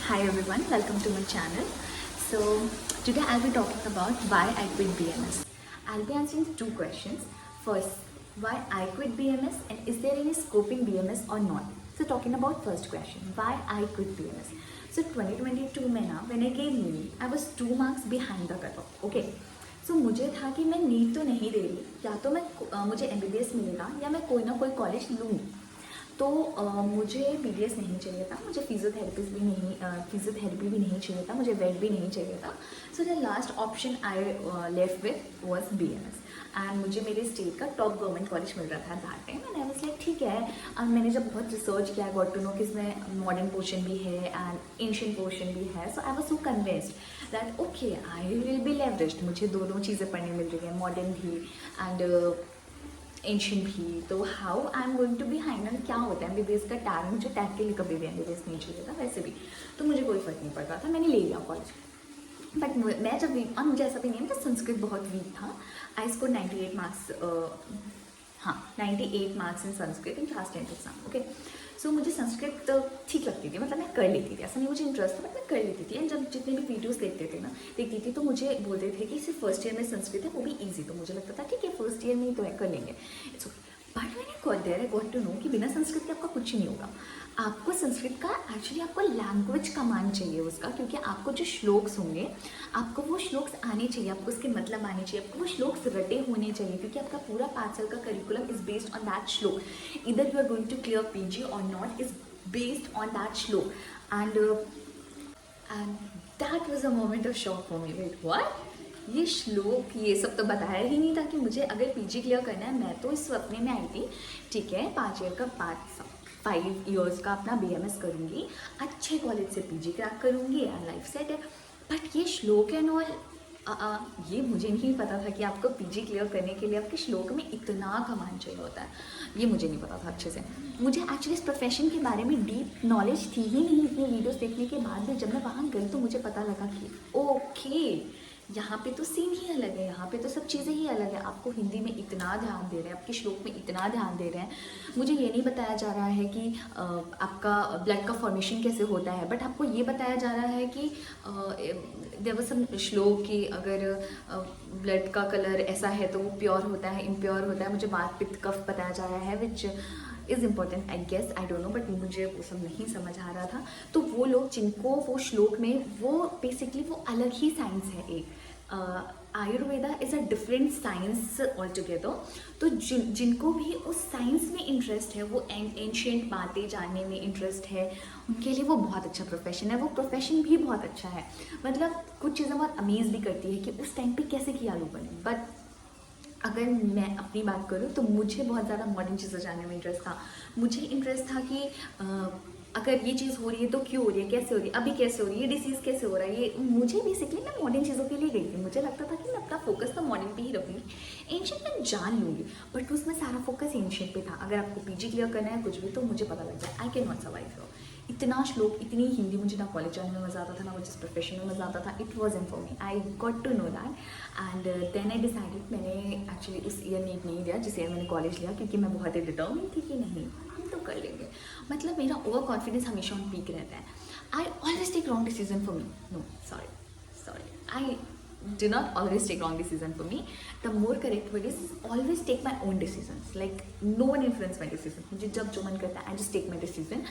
Hi everyone, welcome to my channel. So today I'll be talking about why I quit BMS. I'll be answering two questions. First, why I quit BMS and is there any scope in BMS or not? So talking about first question, why I quit BMS. So 2022 में ना when I gave NEET, I was 2 marks behind the cutoff. Okay. So मुझे था कि मैं NEET तो नहीं दे रही, या तो मैं मुझे MBBS मिलेगा या मैं कोई ना कोई कॉलेज लूँगी. तो मुझे BDS नहीं चाहिए था, मुझे फिजियोथेरेपी भी नहीं चाहिए था, मुझे वेट भी नहीं चाहिए था. So the last option I left with was BMS and मुझे मेरे स्टेट का टॉप गवर्नमेंट कॉलेज मिल रहा था that time and I was like ठीक है. और मैंने जब बहुत रिसर्च किया गॉट टू नो कि इसमें मॉडर्न पोर्शन भी है एंड एंशिएंट पोर्शन भी है. So I was so convinced that okay I will be leveraged. मुझे दोनों चीज़ें पढ़ने मिल रही है, मॉडर्न भी एंड एंशियंट भी. तो how I am going to be hind क्या होता है MBBS का टैग. मुझे टैग के लिए कभी भी MBBS नहीं चाहिए था वैसे भी, तो मुझे कोई फर्क नहीं पड़ता था, मैंने ले लिया कॉलेज. बट मैं जब वीक, और मुझे ऐसा भी नहीं है कि संस्कृत बहुत वीक था. आई स्कोर 98 मार्क्स, हाँ 98 marks in Sanskrit in class 10th exam. Okay. So मुझे संस्कृत ठीक लगती थी, मतलब मैं कर लेती थी, ऐसा नहीं मुझे इंटरेस्ट था बट मैं कर लेती थी. एंड जब जितने भी वीडियोस देखती थी तो मुझे बोलते थे कि सिर्फ फर्स्ट ईयर में संस्कृत है वो भी ईजी. तो मुझे लगता था ठीक है फर्स्ट ईयर में ही तो है, कर लेंगे, इट्स ओके. बट मैंने आई गॉट टू नो कि बिना संस्कृत के आपका कुछ नहीं होगा. आपको संस्कृत का एक्चुअली आपको लैंग्वेज कमान चाहिए उसका, क्योंकि आपको जो श्लोक्स होंगे आपको वो श्लोक्स आने चाहिए, आपको उसके मतलब आने चाहिए, आपको वो श्लोक्स रटे होने चाहिए, क्योंकि आपका पूरा 5 साल का curriculum is based on that shlok. इधर you are going to clear PG और not is based on that shlok. And that was a moment of shock for me. Wait what, ये श्लोक ये सब तो बताया ही नहीं था कि मुझे अगर PG क्लियर करना है. मैं तो इस सपने में आई थी ठीक है 5 ईयर का 5 ईयर्स का अपना BMS करूँगी, अच्छे कॉलेज से PG क्रैक करूँगी एंड लाइफ सेट है. बट ये श्लोक एंड ऑल ये मुझे नहीं पता था कि आपको PG क्लियर करने के लिए आपके श्लोक में इतना कमान चाहिए होता है. ये मुझे नहीं पता था अच्छे से. मुझे एक्चुअली इस प्रोफेशन के बारे में डीप नॉलेज थी ही नहीं. इतने वीडियोस देखने के बाद भी जब मैं वहाँ गई तो मुझे पता लगा कि ओके यहाँ पे तो सीन ही अलग है, यहाँ पे तो सब चीज़ें ही अलग है. आपको हिंदी में इतना ध्यान दे रहे हैं, आपके श्लोक में इतना ध्यान दे रहे हैं. मुझे ये नहीं बताया जा रहा है कि आपका ब्लड का फॉर्मेशन कैसे होता है, बट आपको ये बताया जा रहा है कि देयर वाज सम श्लोक कि अगर ब्लड का कलर ऐसा है तो वो प्योर होता है, इम्प्योर होता है. मुझे वात पित्त कफ बताया जा रहा है which is important I guess, I don't know, but मुझे वो सब नहीं समझ आ रहा था. तो वो लोग जिनको वो श्लोक में वो बेसिकली वो अलग ही साइंस है एक. Ayurveda is a different science all together. तो जिनको भी उस साइंस में इंटरेस्ट है, वो एंशिएंट बातें जानने में इंटरेस्ट है, उनके लिए वो बहुत अच्छा प्रोफेशन है. वो प्रोफेशन भी बहुत अच्छा है, मतलब कुछ चीज़ें बहुत अमेज भी करती है कि उस टाइम पे कैसे किया लोगों ने. बट अगर मैं अपनी बात करूँ तो मुझे बहुत ज़्यादा मॉडर्न चीज़ें जानने में इंटरेस्ट था. मुझे इंटरेस्ट था कि अगर ये चीज़ हो रही है तो क्यों हो रही है, कैसे हो रही है, अभी कैसे हो रही है, ये डिसीज़ कैसे हो रहा है. ये मुझे बेसिकली मैं मॉडर्न चीज़ों के लिए गई थी. मुझे लगता था कि मैं अपना फोकस तो मॉडर्न पे ही रखूँगी, एंशिएंट मैं जान लूँगी. बट उसमें सारा फोकस एंशिएंट पे था. अगर आपको PG क्लियर करना है कुछ भी तो मुझे पता लग जाए आई कैन नॉट सर्वाइव. इतना श्लोक, इतनी हिंदी, मुझे ना कॉलेज जाने में मज़ा आता था ना मुझे इस प्रोफेशन में मज़ा आता था. It was in for me, I got to know that and then I decided. मैंने एक्चुअली उस ईयर नीट नहीं दिया जिस ईयर मैंने कॉलेज लिया, क्योंकि मैं बहुत ही डिटर्मिन थी कि नहीं हम तो कर लेंगे. मतलब मेरा ओवर कॉन्फिडेंस हमेशा ऑन पीक रहता है. I always take wrong decision for me. No sorry I do not always take wrong decision for me. The more correct word is always take my own decisions. Like no one influence my decision. मुझे जब जो मन करता है I just take my decision.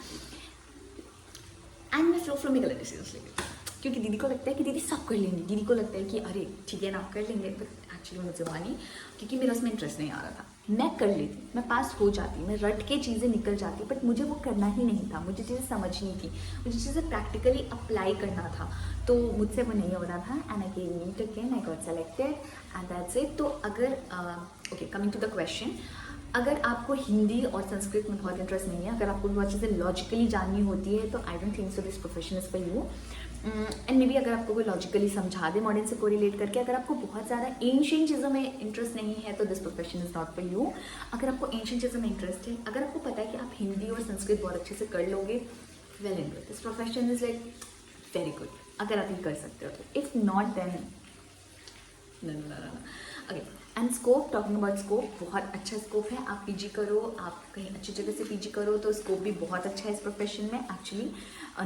And मैं flow में गलत decision लेती हूँ, क्योंकि दीदी को लगता है कि दीदी सब कर लेंगी. दीदी को लगता है कि अरे ठीक है ना आप कर लेंगे, बट एक्चुअली मुझे हुआ नहीं, क्योंकि मेरा उसमें इंटरेस्ट नहीं आ रहा था. मैं कर लेती, मैं पास हो जाती, मैं रट के चीज़ें निकल जाती, बट मुझे वो करना ही नहीं था. मुझे चीज़ें समझनी थी, मुझे चीज़ें प्रैक्टिकली अप्लाई करना था. तो मुझसे वो नहीं हो रहा था and I gave NEET again, I got selected and that's it. तो अगर okay coming to the question, अगर आपको हिंदी और संस्कृत में बहुत इंटरेस्ट नहीं है, अगर आपको बहुत चीज़ें लॉजिकली जाननी होती है तो I don't think so this profession is for you. And may be अगर आपको कोई लॉजिकली समझा दे मॉडर्न से कोरिलेट करके, अगर आपको बहुत ज़्यादा एंशिएंट चीज़ों में इंटरेस्ट नहीं है तो this profession is not for you. अगर आपको एंशिएंट चीज़ों में इंटरेस्ट है, अगर आपको पता है कि आप हिंदी और संस्कृत बहुत अच्छे से कर लोगे, well and good, this profession is like very good. अगर आप ये कर सकते हो तो, if not then no. Okay. And scope, talking about scope, बहुत अच्छा स्कोप है. आप पीजी करो, आप कहीं अच्छी जगह से पीजी करो तो स्कोप भी बहुत अच्छा है इस प्रोफेशन में actually.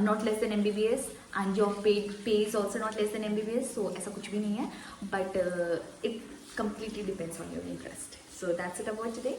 Not less than MBBS and your पे is also not less than MBBS. सो ऐसा कुछ भी नहीं है, but it completely depends on your interest. So that's it about today.